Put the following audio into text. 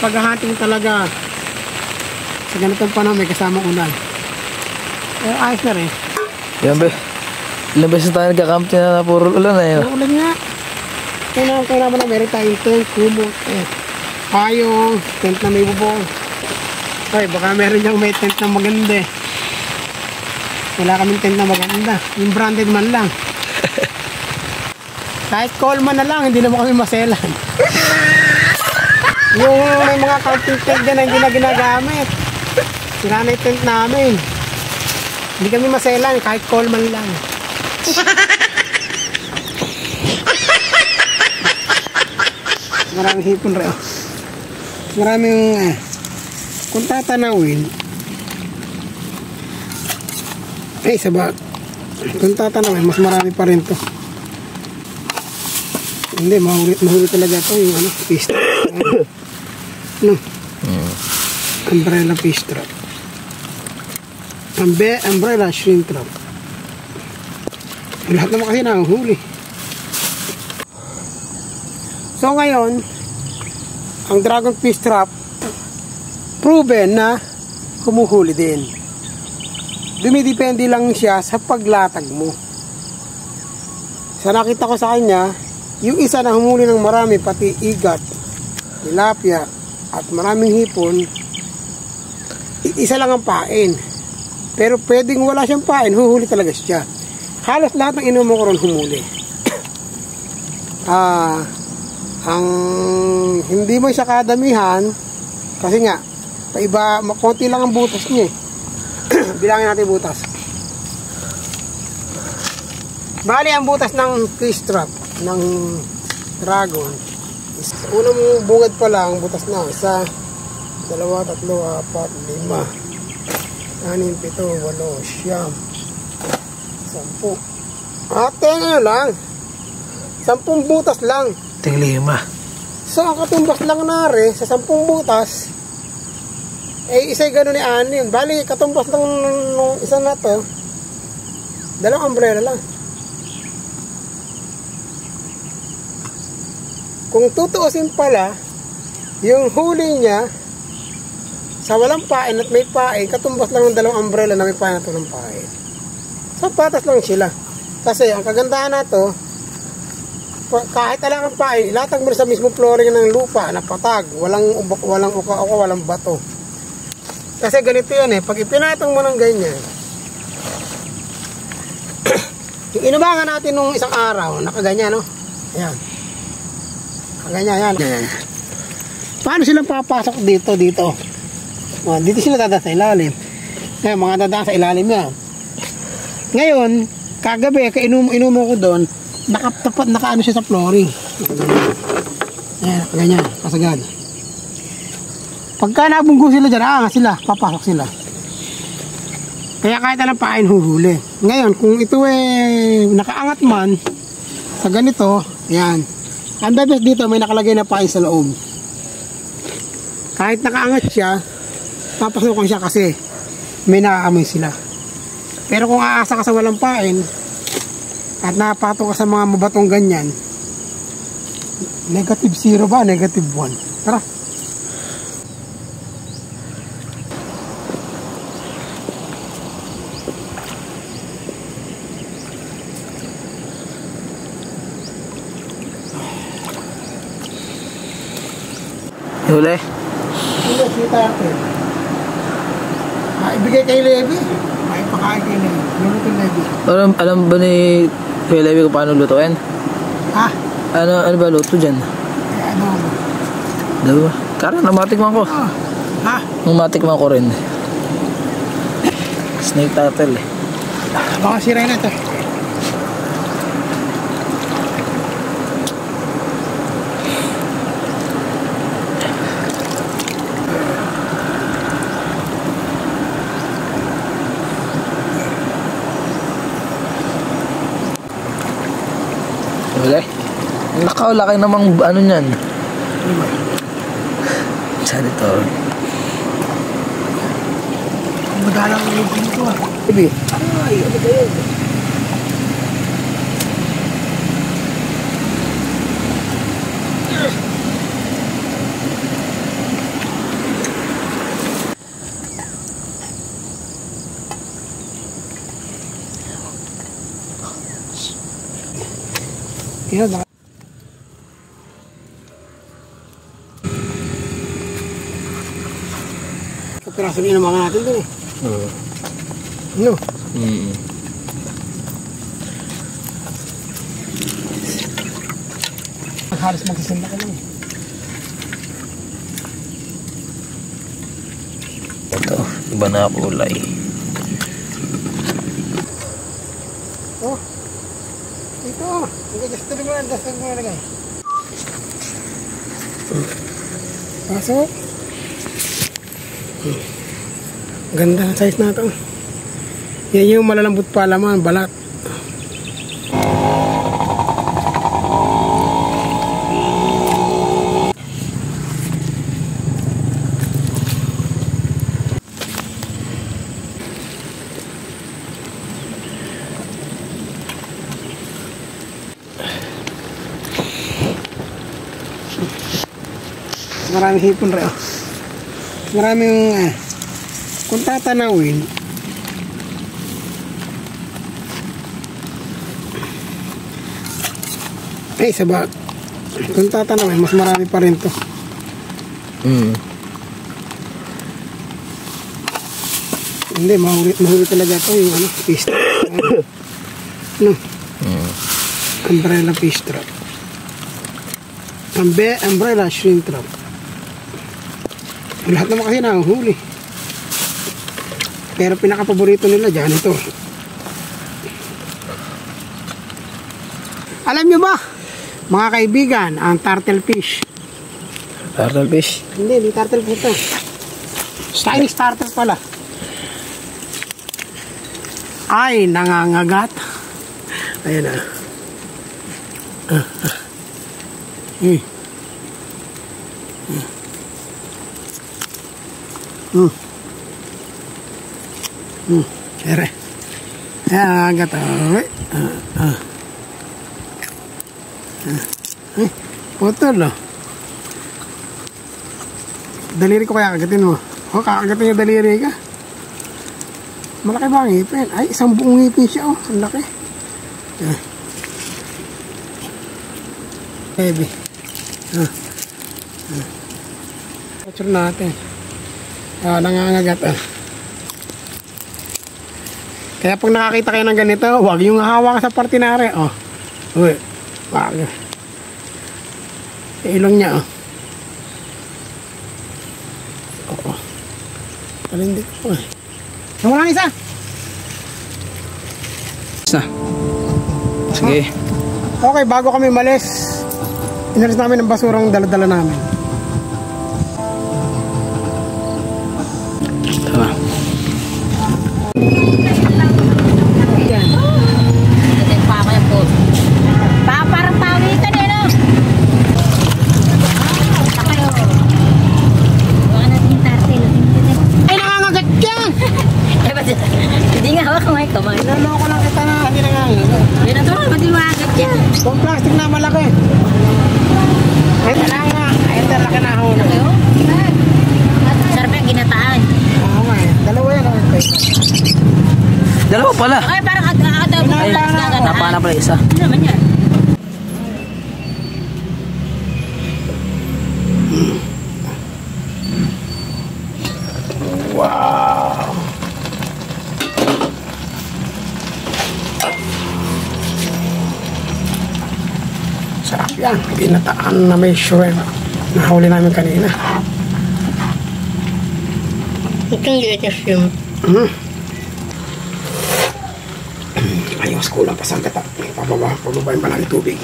paghahunting talaga sa ganitong panahon may kasamang ulan. Pero ayos na rin. Ilang beses tayo nagkakamp na puro ulan na yun. Ulan nga. Kaya naman na meron tayong tent, kumot, payong, tent na may bubong. Ay, baka meron niyang may tent na maganda eh. Wala kaming tent na maganda. Yung branded man lang. Kahit Coleman na lang, hindi naman kami maselan. Yung may mga camping tent din na hindi na ginagamit. Sira na yung tent namin. Hindi kami maselan, kahit Coleman lang. Maraming hipon rin. Maraming kung tatanawin kung tatanawin mas marami pa rin to. Hindi, mahuli talaga ito yung fish trap. Umbrella fish trap. Umbrella shrimp trap. Lahat naman kasi nahuhuli. So ngayon, ang dragon fish trap proven na humuhuli din. Dumidepende lang siya sa paglatag mo. Sa nakita ko sa kanya, yung isa na humuli ng marami, pati igat, tilapia, at maraming hipon, isa lang ang pain. Pero pwedeng wala siyang pain, huhuli talaga siya. Halos lahat ng inumo ko ron humuli. Ang hindi mo siya kadamihan, kasi nga, paiba, konti lang ang butas niya. Bilangin natin butas. Bali ang butas ng fish trap ng dragon, unang bungad pa lang butas na 1, 2, 3, 4, 5, 6, 7, 8, 9, 10. Ate nga lang 10 butas lang. Tinglima. So ang katumbas lang nare sa 10 butas isa'y gano'n ni anim. Bali katumbas lang nung isa na to, 2 umbrella lang. Kung tutuusin pala, yung huli niya sa walang pain at may pain, katumbas lang ng 2 umbrella na may pain at walang pain. So patas lang sila. Kasi ang kagandahan na to, kahit alang ang pain, ilatag mo sa mismo flooring ng lupa na patag, walang uka, walang bato. Kasi ganito yan pag ipinatong mo ng ganyan, yung inubangan natin nung isang araw, nakaganyan ayan. Ganyan, yan. Paano silang papasok dito? Dito sila dadaan sa ilalim. Ngayon, mga dadaan sa ilalim yan. Ngayon, kagabi, inumo ko doon, nakaano siya sa flooring. Ayan, ganyan, kasagad. Pagka nabunggo sila dyan, sila, papasok sila. Kaya kahit alam pain, huhuli. Ngayon, kung ito nakaangat man, sa ganito, ayan. Ang best dito, may nakalagay na pain sa loob. Kahit nakaangat siya, papasukan siya kasi may nakaamoy sila. Pero kung aasa ka sa walang pain at napato ka sa mga mabatong ganyan, -0 ba? -1. Tara. Huli? Huli, sita natin. Ibigay kay Levi. Maipakain kay Levi. Luluto Levi. Alam ba ni Kuya Levi kung paano lutuin? Ha? Ano ba luto dyan? Diba? Kara, namatikman ko. Ha? Namatikman ko rin. Snake turtle Baka siray na ito. Wala. Laki namang ano niyan. Janitor. Madalang ulit dito Bibi. Ay, ano ba yun? Yan, baka. Kapiraso din ang mga natin dun eh. Ano? Halos magsisimba ka lang eh. Ito, iba na kulay. Oh. Ito. Just tuloy mo lang lagay. Pasok. Ganda ang size na ito. Yan yung malalambot pa laman, balat. Maraming hipon rin. Maraming kung tatanawin sabag kung tatanawin mas marami pa rin to. Hindi, mahuli talaga ito yung fish trap. Umbrella fish trap, umbrella shrimp trap. Lahat naman kasi nahuhuli. Pero pinaka-paborito nila dyan ito. Alam nyo ba, mga kaibigan, ang turtle fish. Turtle fish? Hindi turtle fish ito. Chinese turtle pala. Ay, nangangagat. Ayan na. Ere. Ayan, agad. Putol, oh. Daliri ko kaya kagatin mo. O, kakagatin yung daliri ka. Malaki ba ang ngipin? Ay, isang buong ngipin siya, oh. Ang laki. Heavy. Picture natin. Nangangagat, Kaya pag nakakita kayo ng ganito, huwag yung hawa ka sa partinare. Oh. Uy. Wag. Ilong niya, oh. Oo. Palindik ko, Nawala isa. Isa. Sige. Okay, bago kami malis, inalis namin ang basurang dala-dala namin. Tama. Yan. Ito yung pakaya po. Parang pawikan eh, no? Sakayo. Baka natin tartil. Ay, nangangagat yan! Hindi nga hawak kamay kamay. Naloko lang kita na hindi nangangagat. Hindi na ito, hindi magat yan. Kung plastic na malaki. Ay, wala nga. Ay, laki na ako. Sarap yung ginataan. Oo nga, dalawa yan. Dalawa pala. Ay, parang agad-agad mo lang gagataan. Napana pala isa. Ano naman yan? Wow! Sarap yan. Ginataan na may shrimp. Nahuli namin kanina. Itong ginagawa shrimp. Ay, mas kulang pa sa gata. Pababain pa lang yung tubig.